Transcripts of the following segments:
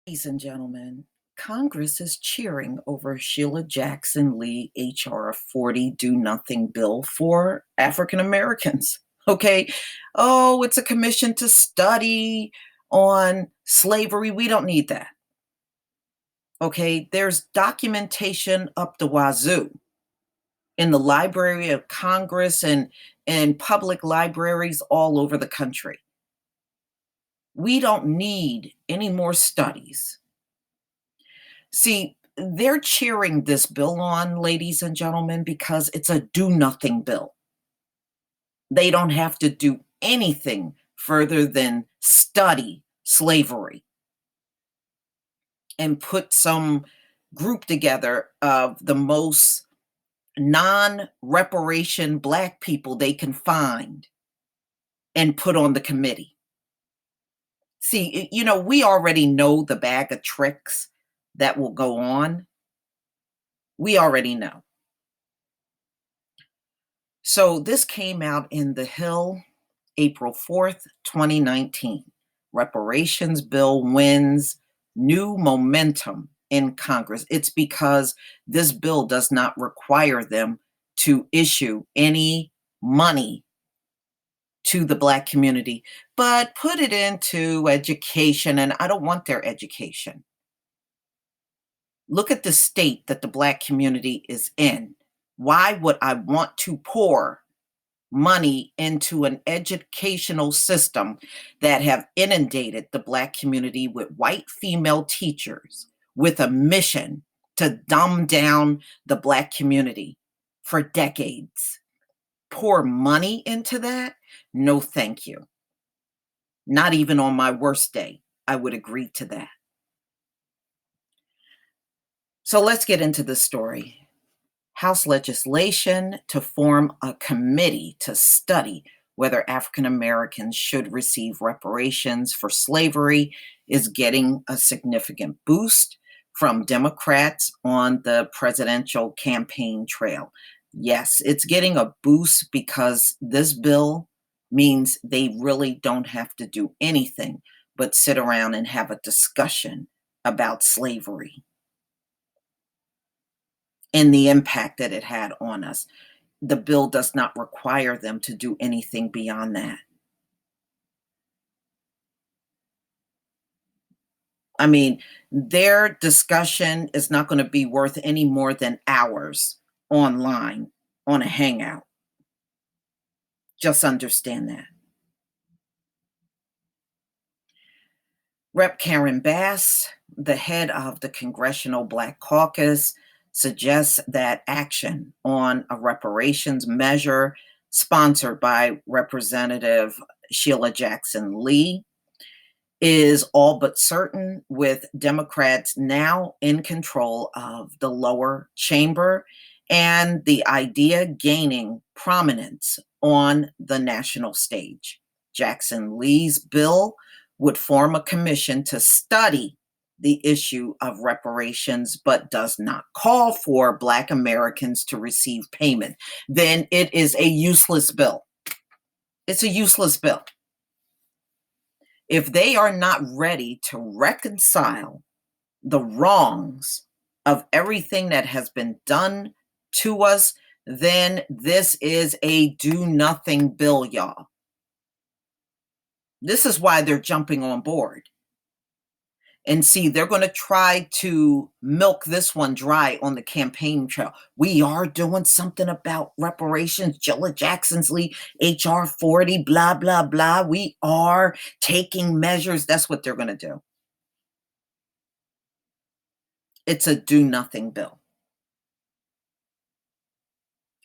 Ladies and gentlemen, Congress is cheering over Sheila Jackson Lee H.R. 40 Do Nothing bill for African Americans. Okay. Oh, it's a commission to study on slavery. We don't need that. Okay. There's documentation up the wazoo in the Library of Congress and public libraries all over the country. We don't need any more studies. See, they're cheering this bill on, ladies and gentlemen, because it's a do nothing bill. They don't have to do anything further than study slavery and put some group together of the most non-reparation Black people they can find and put on the committee. See, we already know the bag of tricks that will go on. We already know. So this came out in the Hill, April 4th, 2019. Reparations bill wins new momentum in Congress. It's because this bill does not require them to issue any money to the Black community, but put it into education, and I don't want their education. Look at the state that the Black community is in. Why would I want to pour money into an educational system that have inundated the Black community with white female teachers with a mission to dumb down the Black community for decades? Pour money into that? No, thank you. Not even on my worst day, I would agree to that. So let's get into the story. House legislation to form a committee to study whether African Americans should receive reparations for slavery is getting a significant boost from Democrats on the presidential campaign trail. Yes, it's getting a boost because this bill means they really don't have to do anything but sit around and have a discussion about slavery and the impact that it had on us. The bill does not require them to do anything beyond that. I mean, their discussion is not going to be worth any more than hours online on a hangout. Just understand that. Rep. Karen Bass, the head of the Congressional Black Caucus, suggests that action on a reparations measure sponsored by Representative Sheila Jackson Lee is all but certain, with Democrats now in control of the lower chamber and the idea gaining prominence on the national stage. Jackson Lee's bill would form a commission to study the issue of reparations, but does not call for Black Americans to receive payment. Then it is a useless bill. It's a useless bill. If they are not ready to reconcile the wrongs of everything that has been done to us, then this is a do nothing bill, y'all. This is why they're jumping on board. And see, they're going to try to milk this one dry on the campaign trail. We are doing something about reparations. Sheila Jackson's Lee, HR 40, blah, blah, blah. We are taking measures. That's what they're going to do. It's a do nothing bill.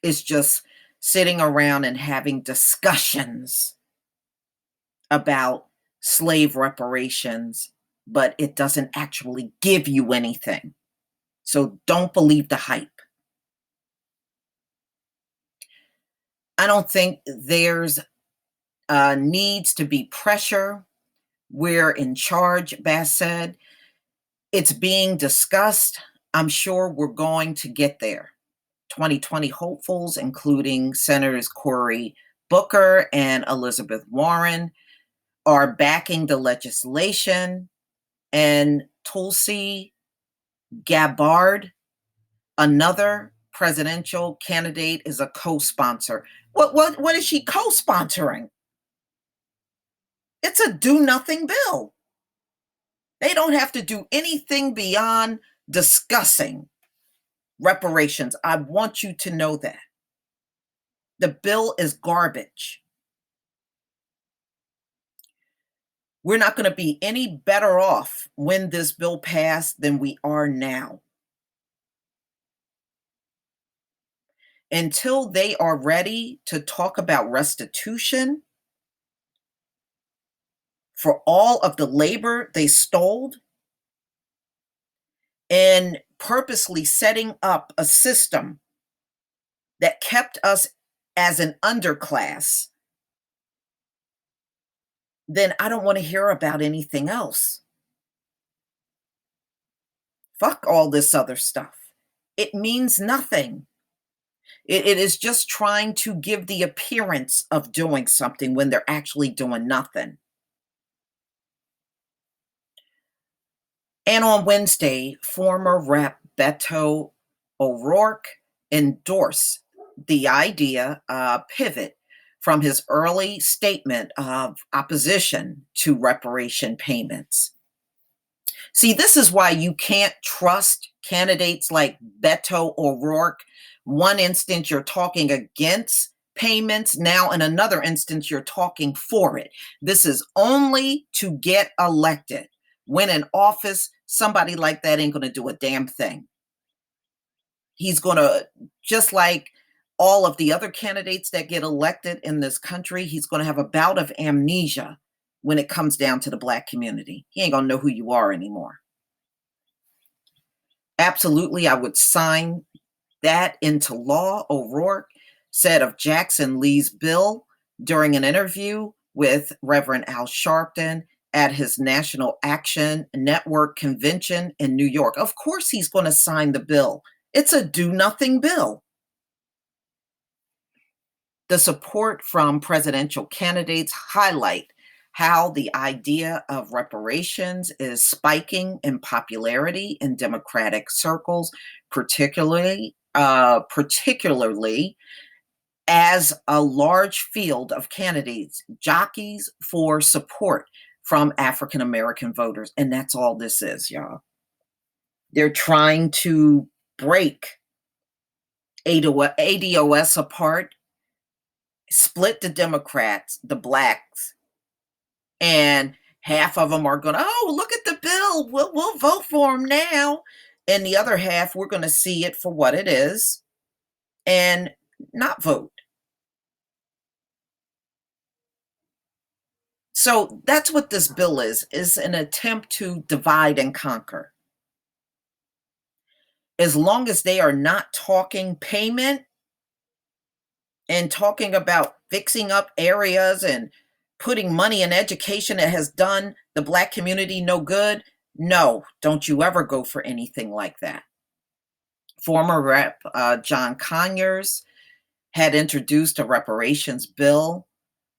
It's just sitting around and having discussions about slave reparations, but it doesn't actually give you anything. So don't believe the hype. I don't think there's needs to be pressure. We're in charge, Bass said. It's being discussed. I'm sure we're going to get there. 2020 hopefuls, including Senators Cory Booker and Elizabeth Warren, are backing the legislation and Tulsi Gabbard, another presidential candidate, is a co-sponsor. What is she co-sponsoring? It's a do-nothing bill. They don't have to do anything beyond discussing reparations. I want you to know that. The bill is garbage. We're not going to be any better off when this bill passed than we are now. Until they are ready to talk about restitution for all of the labor they stole and purposely setting up a system that kept us as an underclass, then I don't want to hear about anything else. Fuck all this other stuff. It means nothing. It is just trying to give the appearance of doing something when they're actually doing nothing. And on Wednesday, former Rep. Beto O'Rourke endorsed the idea pivot from his early statement of opposition to reparation payments. See, this is why you can't trust candidates like Beto O'Rourke. One instance, you're talking against payments. Now, in another instance, you're talking for it. This is only to get elected. When in office, somebody like that ain't going to do a damn thing. He's going to, just like all of the other candidates that get elected in this country, he's going to have a bout of amnesia when it comes down to the Black community. He ain't going to know who you are anymore. Absolutely, I would sign that into law. O'Rourke said of Jackson Lee's bill during an interview with Reverend Al Sharpton at his National Action Network convention in New York. Of course he's going to sign the bill. It's a do-nothing bill. The support from presidential candidates highlight how the idea of reparations is spiking in popularity in Democratic circles, particularly as a large field of candidates jockeys for support from African American voters. And that's all this is, y'all. They're trying to break ADOS apart, split the Democrats, the Blacks, and half of them are going to, oh, look at the bill. We'll vote for them now. And the other half, we're going to see it for what it is and not vote. So that's what this bill is an attempt to divide and conquer. As long as they are not talking payment and talking about fixing up areas and putting money in education that has done the Black community no good, no, don't you ever go for anything like that. Former Rep. John Conyers had introduced a reparations bill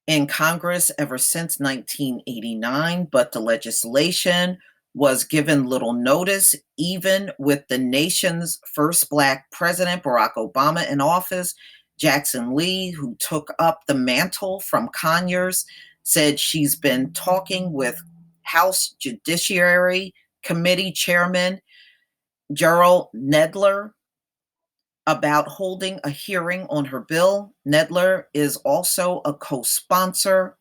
in Congress ever since 1989, but the legislation was given little notice, even with the nation's first Black president, Barack Obama, in office. Jackson Lee, who took up the mantle from Conyers, said she's been talking with House Judiciary Committee Chairman Gerald Nedler about holding a hearing on her bill. Nedler is also a co-sponsor,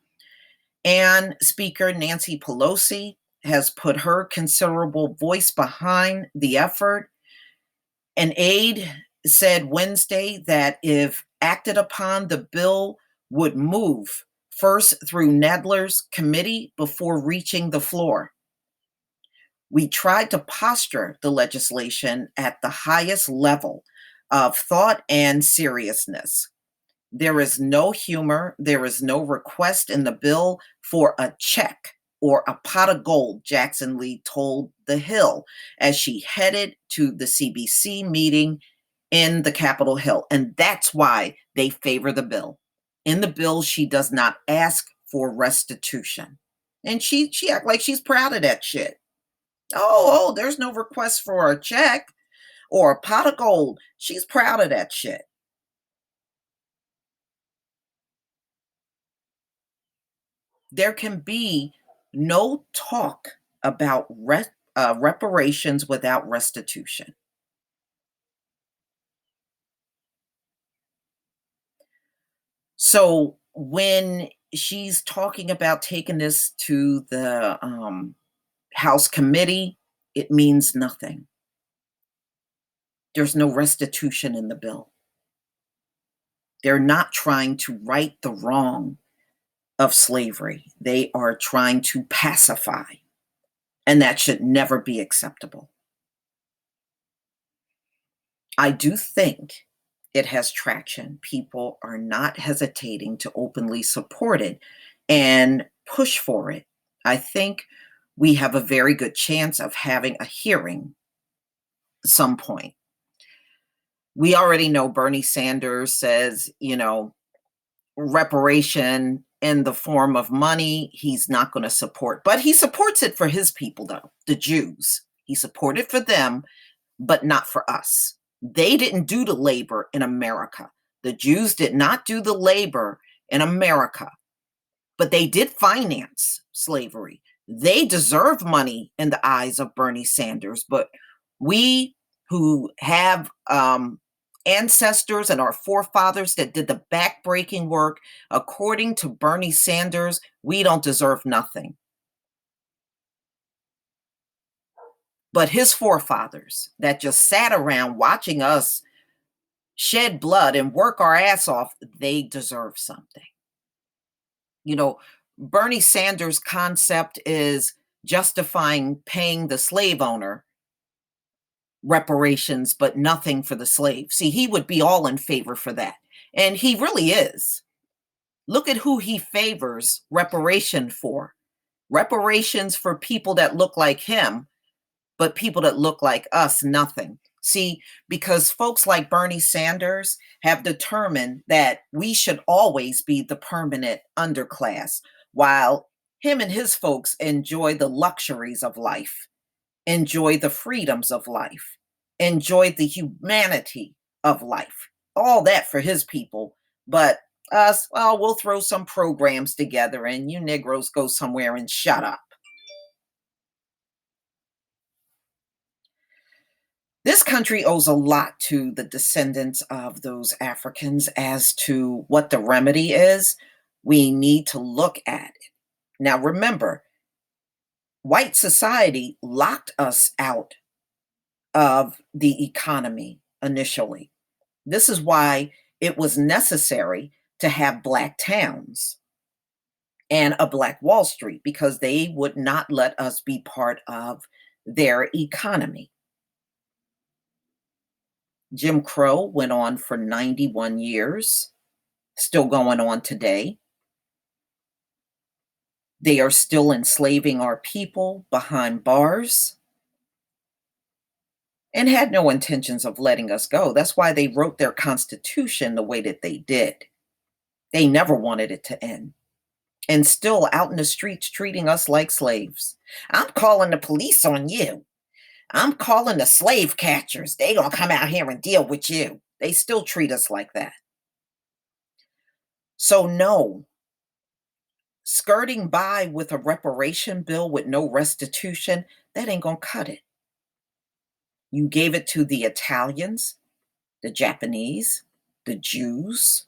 and Speaker Nancy Pelosi has put her considerable voice behind the effort. An aide said Wednesday that if acted upon, the bill would move first through Nedler's committee before reaching the floor. We tried to posture the legislation at the highest level of thought and seriousness. There is no humor. There is no request in the bill for a check or a pot of gold, Jackson Lee told The Hill as she headed to the CBC meeting in the Capitol Hill. And that's why they favor the bill. In the bill, she does not ask for restitution. And she act like she's proud of that shit. There's no request for a check or a pot of gold. She's proud of that shit. There can be no talk about reparations without restitution. So when she's talking about taking this to the House committee, it means nothing. There's no restitution in the bill. They're not trying to right the wrong of slavery. They are trying to pacify, and that should never be acceptable. I do think it has traction. People are not hesitating to openly support it and push for it. I think we have a very good chance of having a hearing at some point. We already know Bernie Sanders says, reparation in the form of money, he's not going to support. But he supports it for his people, though, the Jews. He supported for them, but not for us. They didn't do the labor in America. The Jews did not do the labor in America, but they did finance slavery. They deserve money in the eyes of Bernie Sanders, but we who have ancestors and our forefathers that did the backbreaking work, according to Bernie Sanders, we don't deserve nothing. But his forefathers that just sat around watching us shed blood and work our ass off, they deserve something. Bernie Sanders' concept is justifying paying the slave owner reparations, but nothing for the slave. See, he would be all in favor for that. And he really is. Look at who he favors reparation for. Reparations for people that look like him, but people that look like us, nothing. See, because folks like Bernie Sanders have determined that we should always be the permanent underclass, while him and his folks enjoy the luxuries of life, enjoy the freedoms of life, enjoy the humanity of life. All that for his people. But us, well, we'll throw some programs together and you Negroes go somewhere and shut up. This country owes a lot to the descendants of those Africans as to what the remedy is. We need to look at it. Now, remember, white society locked us out of the economy initially. This is why it was necessary to have black towns and a black Wall Street, because they would not let us be part of their economy. Jim Crow went on for 91 years, still going on today. They are still enslaving our people behind bars and had no intentions of letting us go. That's why they wrote their Constitution the way that they did. They never wanted it to end. And still out in the streets treating us like slaves. I'm calling the police on you. I'm calling the slave catchers. They gonna come out here and deal with you. They still treat us like that. So no, skirting by with a reparation bill with no restitution, that ain't gonna cut it. You gave it to the Italians, the Japanese, the Jews,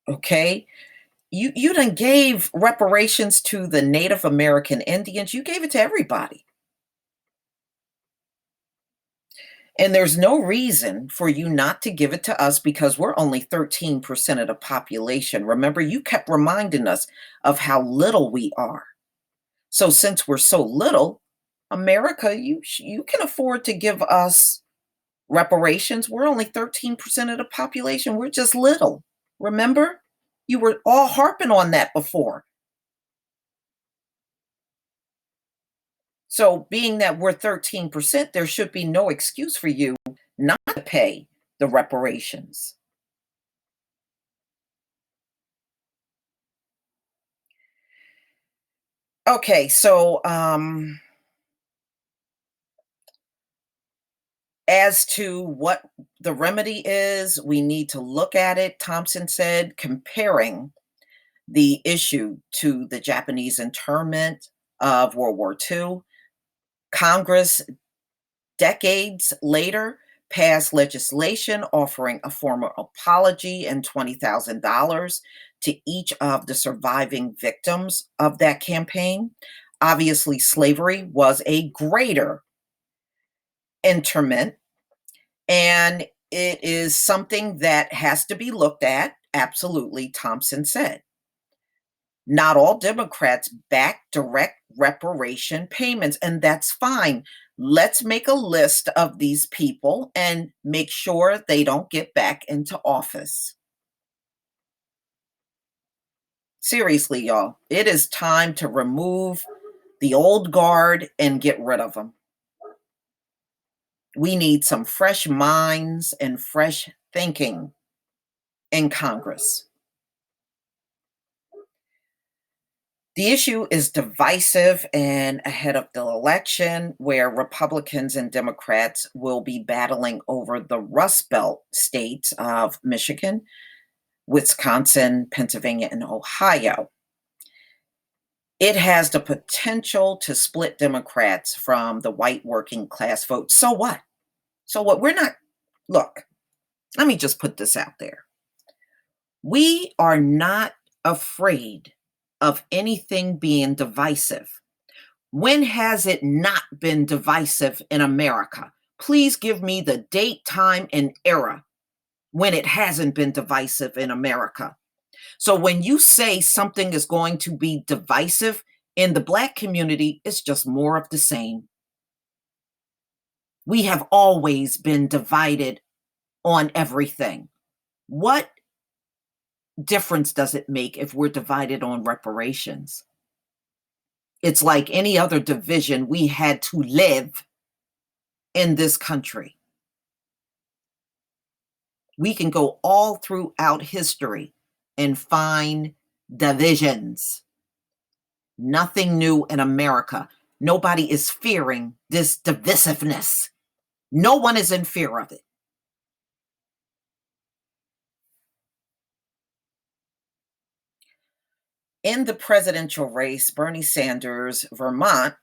okay? You done gave reparations to the Native American Indians. You gave it to everybody. And there's no reason for you not to give it to us because we're only 13% of the population. Remember, you kept reminding us of how little we are. So since we're so little, America, you can afford to give us reparations. We're only 13% of the population. We're just little. Remember? You were all harping on that before. So being that we're 13%, there should be no excuse for you not to pay the reparations. Okay, so As to what the remedy is, we need to look at it, Thompson said, comparing the issue to the Japanese internment of World War II. Congress, decades later, passed legislation offering a formal apology and $20,000 to each of the surviving victims of that campaign. Obviously, slavery was a greater interment, and it is something that has to be looked at. Absolutely, Thompson said. Not all Democrats back direct reparation payments, and that's fine. Let's make a list of these people and make sure they don't get back into office. Seriously, y'all, it is time to remove the old guard and get rid of them. We need some fresh minds and fresh thinking in Congress. The issue is divisive and ahead of the election, where Republicans and Democrats will be battling over the Rust Belt states of Michigan, Wisconsin, Pennsylvania, and Ohio. It has the potential to split Democrats from the white working class vote. So what? So what? Look, let me just put this out there. We are not afraid of anything being divisive. When has it not been divisive in America? Please give me the date, time, and era when it hasn't been divisive in America. So when you say something is going to be divisive in the Black community, it's just more of the same. We have always been divided on everything. What difference does it make if we're divided on reparations? It's like any other division we had to live in this country. We can go all throughout history and find divisions. Nothing new in America. Nobody is fearing this divisiveness. No one is in fear of it. In the presidential race, Bernie Sanders, Vermont,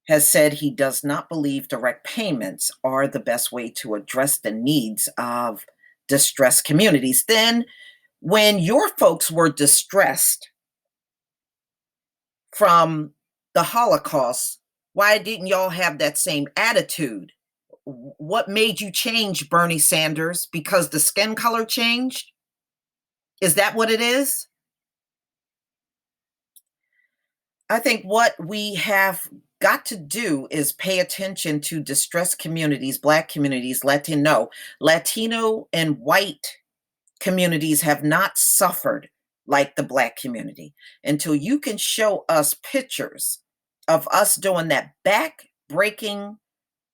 has said he does not believe direct payments are the best way to address the needs of distressed communities. Then, when your folks were distressed from the Holocaust, why didn't y'all have that same attitude? What made you change, Bernie Sanders? Because the skin color changed? Is that what it is? I think what we have got to do is pay attention to distressed communities, Black communities, Latino and white communities have not suffered like the Black community. Until you can show us pictures of us doing that back-breaking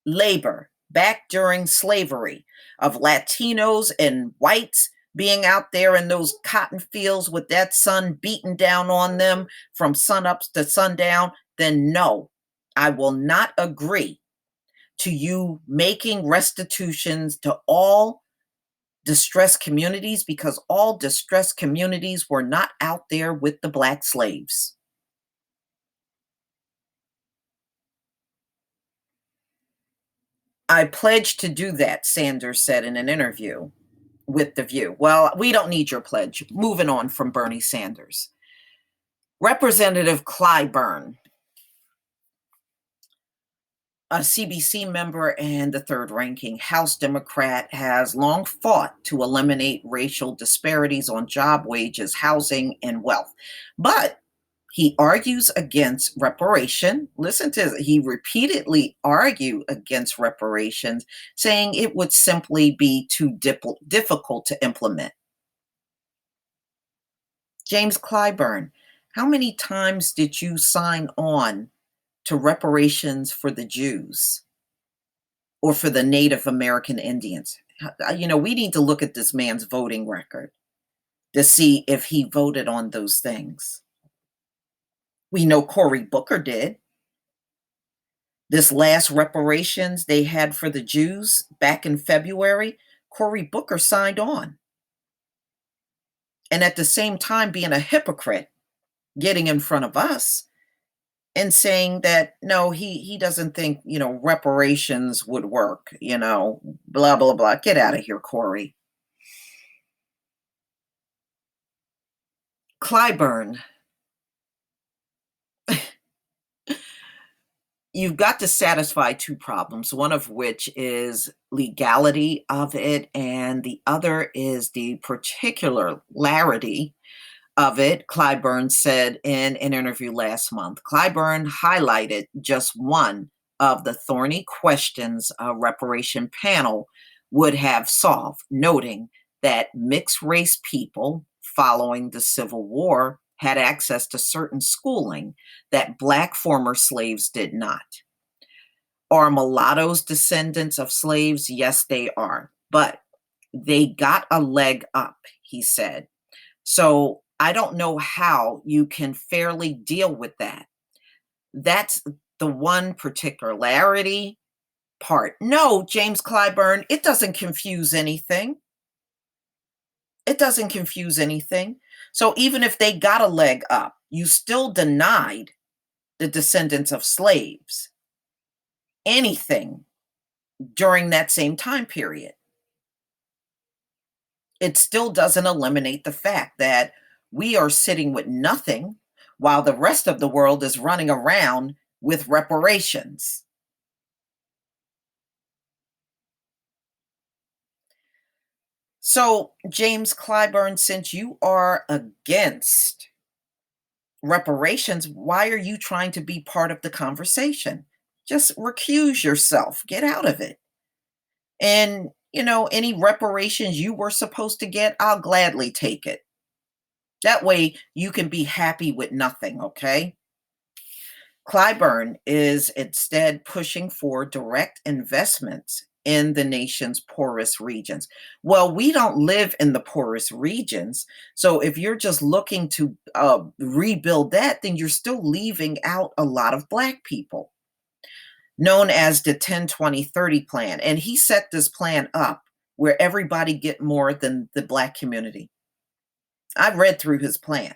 labor back during slavery, of Latinos and whites being out there in those cotton fields with that sun beating down on them from sunup to sundown, then no, I will not agree to you making restitutions to all distressed communities, because all distressed communities were not out there with the Black slaves. I pledge to do that, Sanders said in an interview with The View. Well, we don't need your pledge. Moving on from Bernie Sanders. Representative Clyburn, a CBC member and the third ranking House Democrat, has long fought to eliminate racial disparities on job wages, housing, and wealth. But he argues against reparation. Listen to this. He repeatedly argued against reparations, saying it would simply be too difficult to implement. James Clyburn, how many times did you sign on to reparations for the Jews or for the Native American Indians? We need to look at this man's voting record to see if he voted on those things. We know Cory Booker did. This last reparations they had for the Jews back in February, Cory Booker signed on. And at the same time, being a hypocrite, getting in front of us and saying that no, he doesn't think, reparations would work, blah blah blah. Get out of here, Cory. Clyburn, you've got to satisfy two problems, one of which is legality of it, and the other is the particularity of it, Clyburn said in an interview last month. Clyburn highlighted just one of the thorny questions a reparation panel would have solved, noting that mixed race people following the Civil War had access to certain schooling that Black former slaves did not. Are mulattoes descendants of slaves? Yes, they are. But they got a leg up, he said. So I don't know how you can fairly deal with that. That's the one particularity part. No, James Clyburn, it doesn't confuse anything. It doesn't confuse anything. So even if they got a leg up, you still denied the descendants of slaves anything during that same time period. It still doesn't eliminate the fact that we are sitting with nothing while the rest of the world is running around with reparations. So, James Clyburn, since you are against reparations, why are you trying to be part of the conversation? Just recuse yourself, get out of it. And, any reparations you were supposed to get, I'll gladly take it. That way you can be happy with nothing, okay? Clyburn is instead pushing for direct investments in the nation's poorest regions. Well, we don't live in the poorest regions. So if you're just looking to rebuild that, then you're still leaving out a lot of Black people, known as the 10-20-30 plan. And he set this plan up where everybody get more than the Black community. I've read through his plan.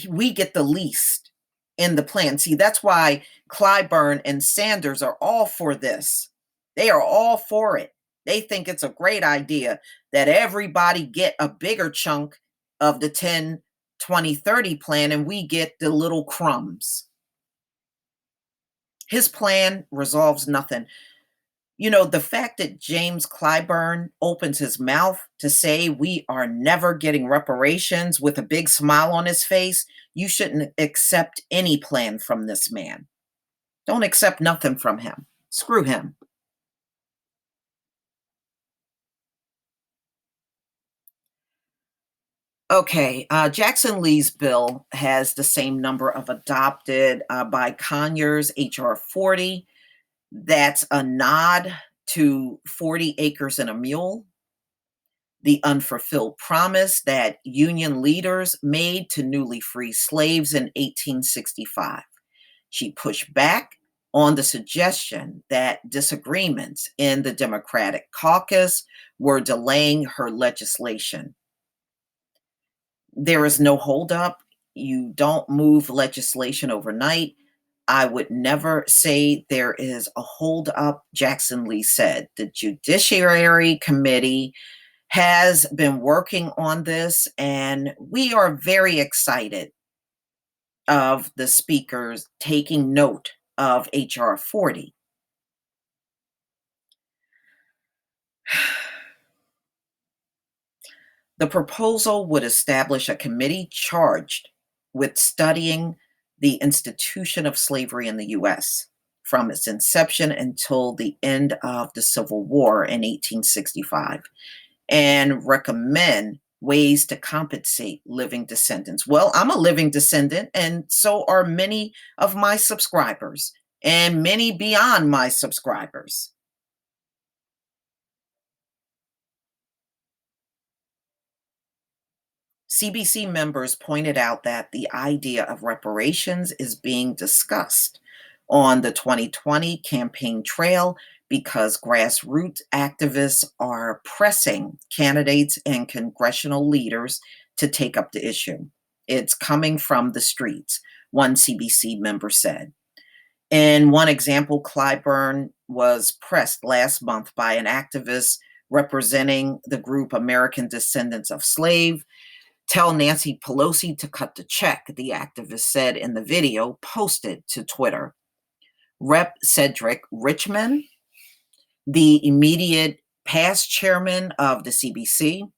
We get the least in the plan. See, that's why Clyburn and Sanders are all for this. They are all for it. They think it's a great idea that everybody get a bigger chunk of the 10-20-30 plan and we get the little crumbs. His plan resolves nothing. The fact that James Clyburn opens his mouth to say we are never getting reparations with a big smile on his face, you shouldn't accept any plan from this man. Don't accept nothing from him. Screw him. Okay, Jackson Lee's bill has the same number of adopted by Conyers, H.R. 40. That's a nod to 40 acres and a mule, the unfulfilled promise that Union leaders made to newly free slaves in 1865. She pushed back on the suggestion that disagreements in the Democratic caucus were delaying her legislation. There is no holdup. You don't move legislation overnight. I would never say there is a holdup, Jackson Lee said. The Judiciary Committee has been working on this, and we are very excited of the speakers taking note of H.R. 40. The proposal would establish a committee charged with studying the institution of slavery in the U.S. from its inception until the end of the Civil War in 1865 and recommend ways to compensate living descendants. Well, I'm a living descendant, and so are many of my subscribers, and many beyond my subscribers. CBC members pointed out that the idea of reparations is being discussed on the 2020 campaign trail because grassroots activists are pressing candidates and congressional leaders to take up the issue. It's coming from the streets, one CBC member said. In one example, Clyburn was pressed last month by an activist representing the group American Descendants of Slave. Tell Nancy Pelosi to cut the check, the activist said in the video posted to Twitter. Rep. Cedric Richmond, the immediate past chairman of the CBC,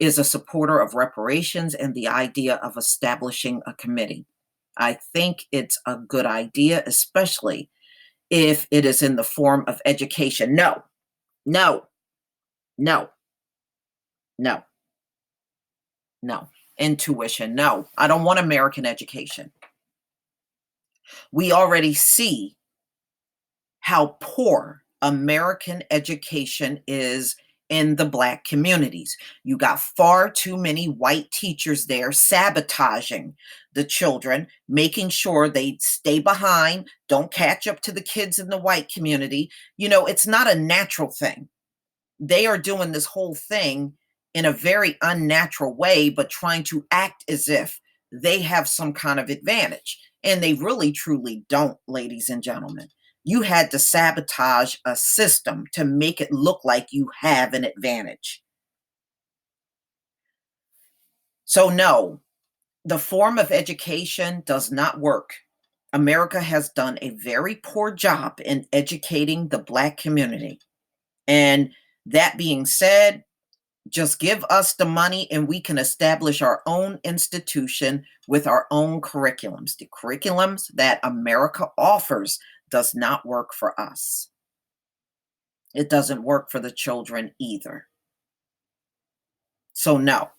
is a supporter of reparations and the idea of establishing a committee. I think it's a good idea, especially if it is in the form of education. No, no, no, no, no. Intuition. No, I don't want American education. We already see how poor American education is in the Black communities. You got far too many white teachers there sabotaging the children, making sure they stay behind, don't catch up to the kids in the white community. You know, it's not a natural thing. They are doing this whole thing in a very unnatural way, but trying to act as if they have some kind of advantage. And they really, truly don't, ladies and gentlemen. You had to sabotage a system to make it look like you have an advantage. So, no, the form of education does not work. America has done a very poor job in educating the Black community. And that being said, just give us the money and we can establish our own institution with our own curriculums. The curriculums that America offers does not work for us. It doesn't work for the children either. So no.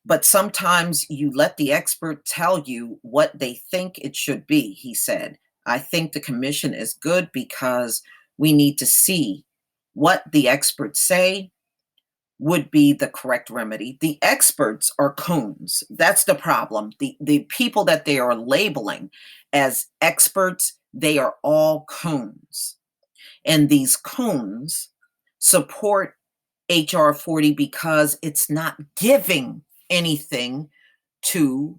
But sometimes you let the expert tell you what they think it should be, he said. I think the commission is good because we need to see what the experts say would be the correct remedy. The experts are coons. That's the problem. The people that they are labeling as experts, they are all coons. And these coons support HR 40 because it's not giving anything to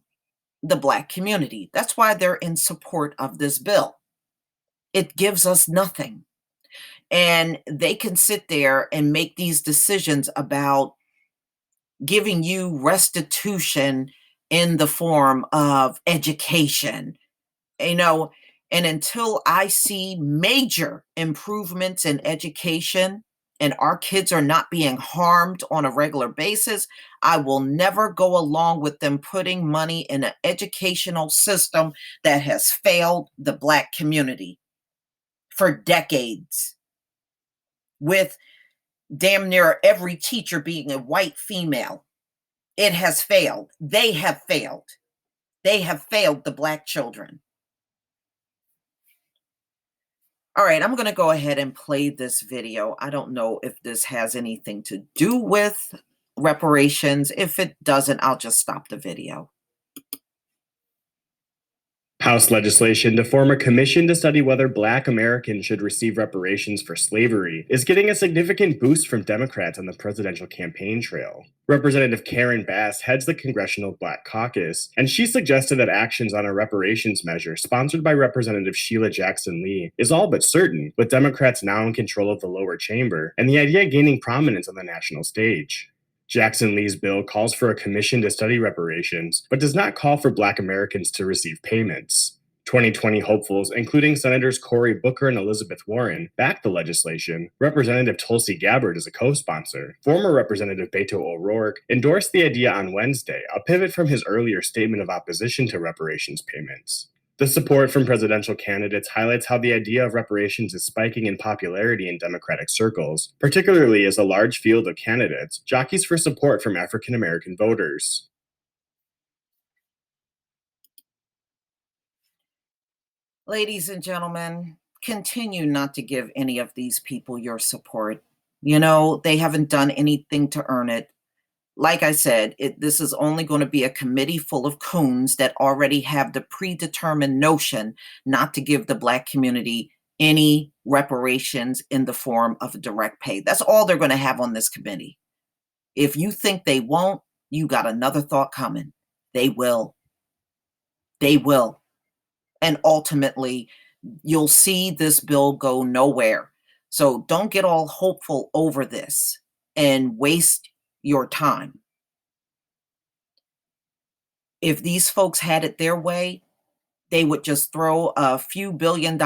the Black community. That's why they're in support of this bill. It gives us nothing. And they can sit there and make these decisions about giving you restitution in the form of education, you know, and until I see major improvements in education and our kids are not being harmed on a regular basis, I will never go along with them putting money in an educational system that has failed the Black community for decades, with damn near every teacher being a white female. It has failed. They have failed. They have failed the Black children. All right, I'm going to go ahead and play this video. I don't know if this has anything to do with reparations. If it doesn't, I'll just stop the video. House legislation to form a commission to study whether Black Americans should receive reparations for slavery is getting a significant boost from Democrats on the presidential campaign trail. Representative Karen Bass heads the Congressional Black Caucus, and she suggested that actions on a reparations measure sponsored by Representative Sheila Jackson Lee is all but certain, with Democrats now in control of the lower chamber, and the idea gaining prominence on the national stage. Jackson Lee's bill calls for a commission to study reparations, but does not call for Black Americans to receive payments. 2020 hopefuls, including Senators Cory Booker and Elizabeth Warren, backed the legislation. Representative Tulsi Gabbard is a co-sponsor. Former Representative Beto O'Rourke endorsed the idea on Wednesday, a pivot from his earlier statement of opposition to reparations payments. The support from presidential candidates highlights how the idea of reparations is spiking in popularity in Democratic circles, particularly as a large field of candidates jockeys for support from African American voters. Ladies and gentlemen, continue not to give any of these people your support. You know, they haven't done anything to earn it. Like I said, this is only going to be a committee full of coons that already have the predetermined notion not to give the Black community any reparations in the form of direct pay. That's all they're going to have on this committee. If you think they won't, you got another thought coming. They will. They will. And ultimately, you'll see this bill go nowhere. So don't get all hopeful over this and waste your time. If these folks had it their way, they would just throw a few $billion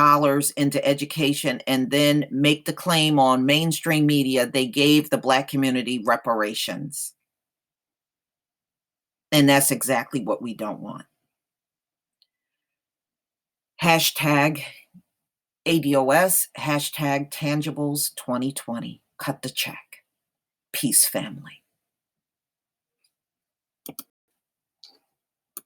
into education and then make the claim on mainstream media they gave the Black community reparations. And that's exactly what we don't want. Hashtag ADOS, hashtag tangibles 2020. Cut the check. Peace, family.